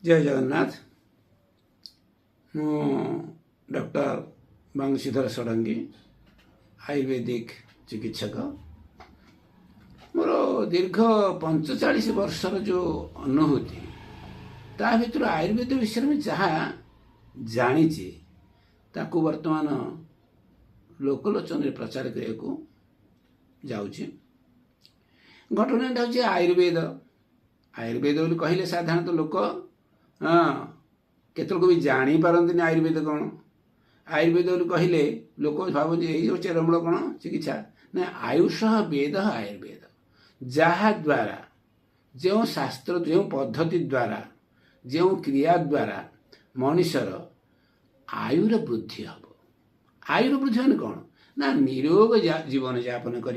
जय जगन्नाथ। मु डॉक्टर बंशीधर षडंगी, आयुर्वेदिक चिकित्सक। मोर दीर्घ 45 वर्षर जो अनुभूति ता भर आयुर्वेद विषय में जहाँ जानी ताकू वर्तमान लोकलोचन प्रचार करने को जाऊँगी। घटनाटा हूँ आयुर्वेद। आयुर्वेद बोली कहले साधारणतः लोक केतक भी जानी पारती आयुर्वेद कौन। आयुर्वेद बोली कहले लोक भावती यही चेरमूल कौन चिकित्सा ना। आयुष वेद आयुर्वेद जहाद्वारा जो शास्त्र जो पद्धति द्वारा जो क्रिया द्वारा मनुष्यर आयुर वृद्धि हम। आयुर वृद्धि मैंने कौन ना निरोग जीवन यापन कर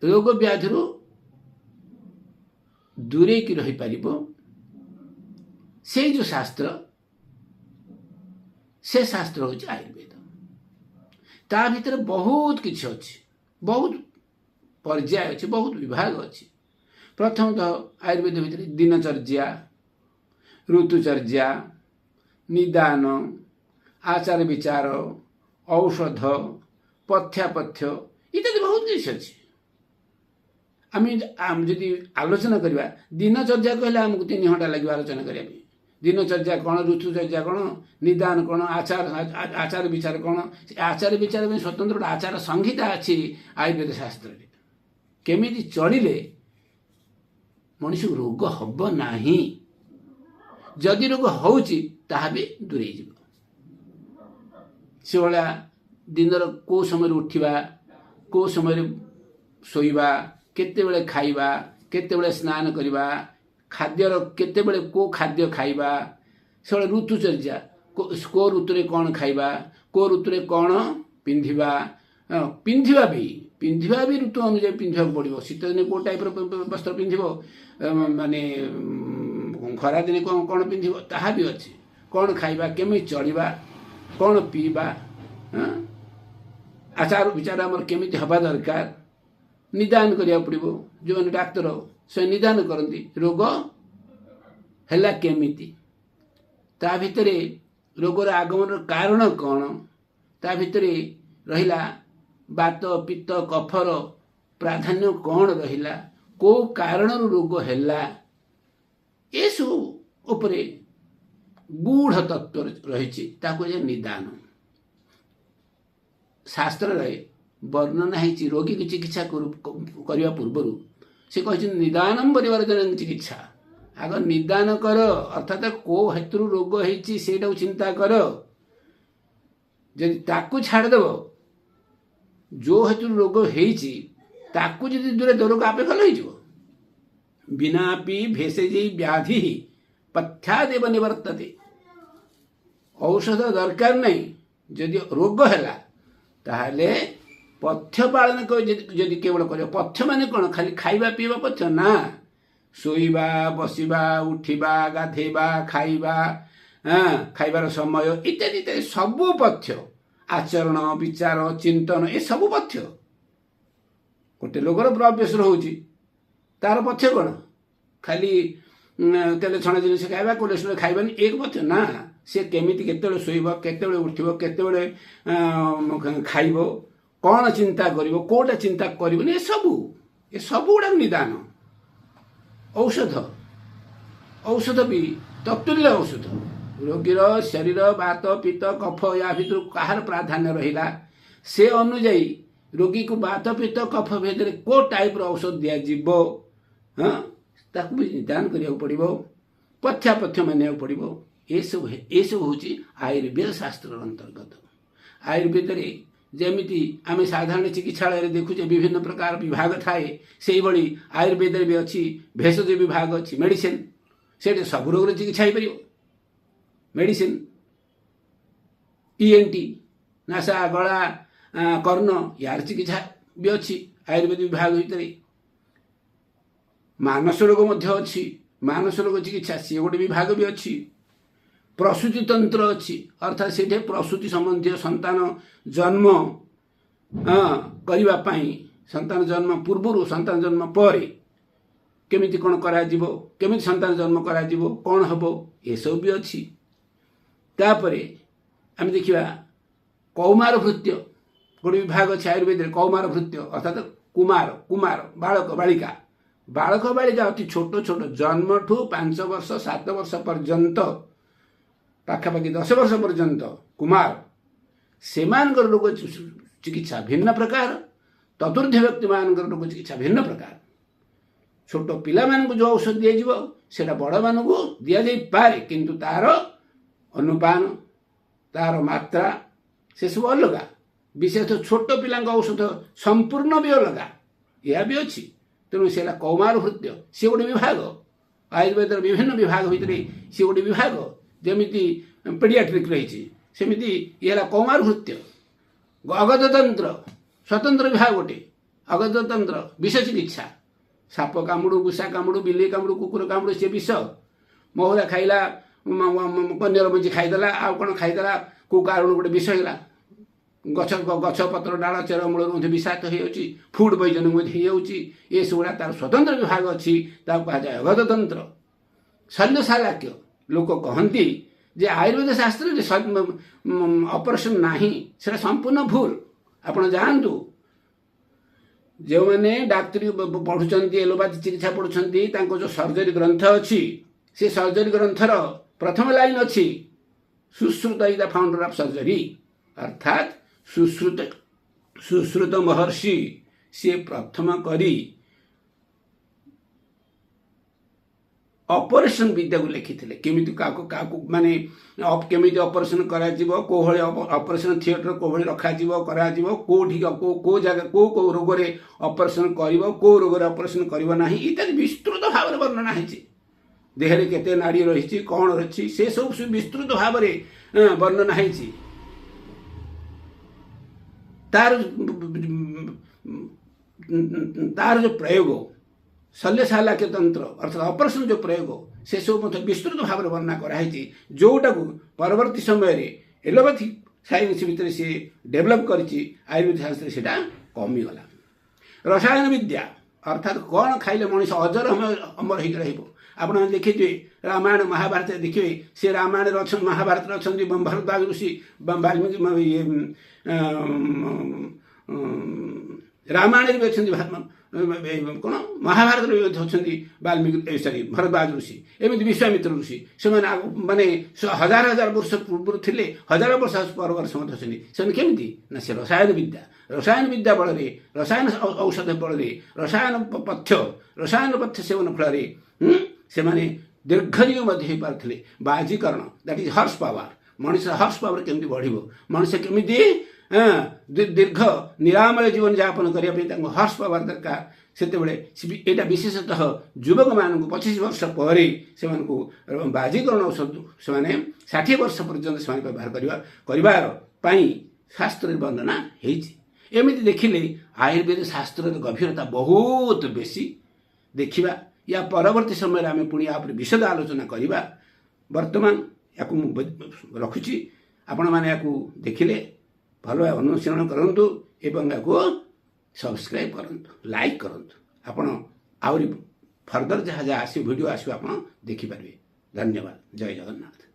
रोग व्याधि दूरे की रही पारिब। से जो शास्त्र से शास्त्र हूँ आयुर्वेद। ता भीतर बहुत किछि अछि, बहुत पर्याय अच्छे, बहुत विभाग अच्छे। प्रथमतः आयुर्वेद भीतर दिनचर्या, ऋतुचर्या, निदान, आचार विचार, औषध, पथ्यापथ्य इत्यादि बहुत किछि अछि। आम जदि आलोचना करवा दिनचर्या कहले आमको 3 घंटा लगे आलोचना करिया। दिनचर्या कौन, ऋतुचर्या कौन, निदान कौन, आचार विचार कौन। आचार विचार में स्वतंत्र आचार संहिता अच्छी आयुर्वेद शास्त्र में। केमिति चलिले मनुष्य रोग हब नाही, जदि रोग होउची ताहा भी दूरे जीव। से भाया दिनर को समय उठिबा, को समय शोइबा, केते बेले खाइबा, केते बेले स्नान करिबा, खाद्यर केते बेले को खाद्य खाइबा, से ऋतुचर्या को ऋतुरे कौन खाइबा, को ऋतुरे कौन पिंधिबा। पिंधिबा भी ऋतु अनुसार पिंधिबा पड़ो। शीत दिन को टाइप वस्त्र पिंधिबो, माने खरा दिन कौन कौन पिंधिबो ताहा भी अच्छे। कौन खाइबा, केमी चलिबा, कौन पीबा, आचार विचार आमर केमिति हवा दरकार। निदान करिया पड़ो। जो मैंने डाक्तर से निदान करती रोग है केमिति, ता भितरे रोगर आगमन कारण कौन, ता भितरे रहिला बात पित्त कफर प्राधान्य कौन रहिला, को कारण रोग हैला, ये सब उपरे गूढ़ तत्व रही ताको निदान। शास्त्र रे वर्णना है रोगी की चिकित्सा करने पूर्वर से कहते निदानम परिवर्तन चिकित्सा। आग निदान कर, अर्थात को हेतु रोग होती से चिंता कर। जदि ताकू छाड़देव, जो हेतु रोग होती ताकू जदि दूरे रोग आपे भल हो। बिना पी भेषज व्याधि पथ्यादेव निवर्तते। औषध दरकार नहीं। जदि रोग है ताहले पथ्य पालन जदि केवल कर। पथ्य माने कौन, खाली खाइबा पीवा पथ्य ना। शोइबा, बसिबा, उठिबा, गाधेबा, खाइबा, खाइबार समय इत्यादि इत्यादि सबु पथ्य। आचरण विचार चिंतन ए सबु पथ्य। गोटे लोकर ब्लड प्रेशर होउची, तार पथ्य कौन, खाली तेल छणा जिनिस खाइबा, कोलेस्ट्रॉल खाइबानी एक पथ्य ना। से केमिति केतेबेले शोइबो, केतेबेले उठिबो, केतेबेले खाइबो, कौन चिंता करिबो, कोटा चिंता करिबो, ये सब गुड़ा निदान। औषध भी तत्तुल्य औषध। रोगीर शरीर बात पित्त कफ या भीतर कहार प्राधान्य रहिला से अनुजाई रोगी को बात पित्त कफ भेद को टाइप औषध दिया जीवो, ताकू भी निदान करिया पड़िबो, पथ्यापथ्य मानिया पड़िबो। ये सब हूँ आयुर्वेद शास्त्र अंतर्गत। आयुर्वेद रे जेमिति आमे साधारण चिकित्सालय देखुचे विभिन्न प्रकार विभाग थाए, से भली आयुर्वेद भी अच्छी भेषज विभाग अच्छी। मेडिसिन से सब रोग चिकित्सा हो पार। मेडिसिन ईएनटी नासा गला कर्ण यार चिकित्सा भी अच्छी आयुर्वेद विभाग भितर। मानस रोग मध्य अच्छी, मानस रोग चिकित्सा सी गोटे विभाग भी अच्छी। प्रसूति तंत्र अच्छी, अर्थात से प्रसूति संबंधी संतान जन्म करने, संतान जन्म पूर्व संतान जन्म पर केमिति कौन कराजिबो केमिति संतान जन्म कराजिबो कौन हबो ये सब भी अच्छी। तापरे आम देखिबा कौमार भृत्य गोटे विभाग अच्छे आयुर्वेद कौमार भृत्य अर्थात कुमार कुमार बालक बालिका बालक बालिका अति छोट छोट जन्म ठू 5 वर्ष 7 वर्ष पर्यंत पाखापाखि 10 वर्ष पर्यंत कुमार सेमानकर रोग चिकित्सा भिन्न प्रकार तदूर्ध्व व्यक्ति मान रोग चिकित्सा भिन्न प्रकार। छोट पिला मानक जो औषध दिया सेटा बड़ मान को दि जाई पारे किंतु तार अनुपान तार मात्रा से सब अलग विशेष छोट पिला औषध संपूर्ण भी अलग यह भी अच्छी। तेणु से कौमार भृत्य सी गोटे विभाग आयुर्वेद विभिन्न विभाग भितर सी गोटे विभाग जमीती पेडियाट्रिक रही सेमती ये कौमार भृत्य। अगधतंत्र स्वतंत्र विभाग गोटे अगधतंत्र विष चिकित्सा साप कामुड़ू गुसा कामुड़ू बिल्ली कामुड़ू कुकुर कामुड़ू सी विष महुरा खाइला कन्यर मंजी खाईदेला आउ कौन खाईदेला को कारण गोटे विष है गछ गछ पत्र डाल चेर मूल विषाक्त हो फूड पॉइजन ये सबुरा तार स्वतंत्र विभाग अच्छी कहुए अगधतंत्र। शल्यशालाक्य लोक कहती जे आयुर्वेद शास्त्र ऑपरेशन नहीं से संपूर्ण भूल। आपण जानतु जो मैंने डाक्तरी पढ़ुंट एलोपैथी चिकित्सा पढ़ुंट जो सर्जरी ग्रंथ अच्छी से सर्जरी ग्रंथर प्रथम लाइन अच्छी Sushruta is the founder of surgery अर्थात सुश्रुत महर्षि सी प्रथम करी ऑपरेशन विद्या को लिखी केमिति माने केमिति ऑपरेशन करा जीवो को भले ऑपरेशन थिएटर को भले रखा जीवो करा जीवो कोठी को जगह को रोग रे ऑपरेशन करिवो को रोग रे ऑपरेशन करिवो नाही इत्यादि विस्तृत भाव रे वर्णना है। देह रे केते नाड़ी रही कौन रही से सब विस्तृत भाव रे वर्णना है। तार जो प्रयोग शल्यशाला के तंत्र अर्थात ऑपरेशन जो प्रयोग से सब मतलब विस्तृत भाव में वर्णना कराई जोटा को परवर्ती समय एलोपैथी साइंस भितर सी डेभलप करी आयुर्वेद शास्त्र से कमीगला। रसायन विद्या अर्थात कौन खाइले मनीष अजर अमर हो आप देखिए रामायण महाभारत देखिए से रामायण महाभारत अच्छा भरद्वाज ऋषि वाल्मीकि रामायण भी अच्छा कौन महाभारत भी अच्छा वाल्मीकि सॉरी भरद्वाज ऋषि एमती विश्वामित्र ऋषि से माने हजार हजार वर्ष पूर्व थे हजार वर्ष पर वर्ष से केमी ना से रसायन विद्या बल रसायन औषध बल रसायन पथ्य सेवन फल से दीर्घजीवी हो पारे। बाजीकरण दैट इज हॉर्स पावर मनुष्य हॉर्स पावर केमती बढ़ मनुष्य केमी दीर्घ निरामय जीवन यापन करने हॉर्स पावर दरकार से यहाँ विशेषतः युवक मान 25 वर्ष पर बाजीकरण औषध से 60 वर्ष पर्यंत से व्यवहार कर शास्त्र वर्णना होमती देखिले आयुर्वेद शास्त्र गभीरता बहुत बेसी देखा या परवर्ती समय आम पुणी आप विशद आलोचना करवा। वर्तमान या रखुची आपण मैंने या देखिले भल अनुसरण करूँ एवं या सब्सक्राइब करूँ लाइक करूँ आपण आहरी फर्दर जहाँ जहाँ आस वीडियो आसो आप देखिपारे। धन्यवाद। जय जगन्नाथ।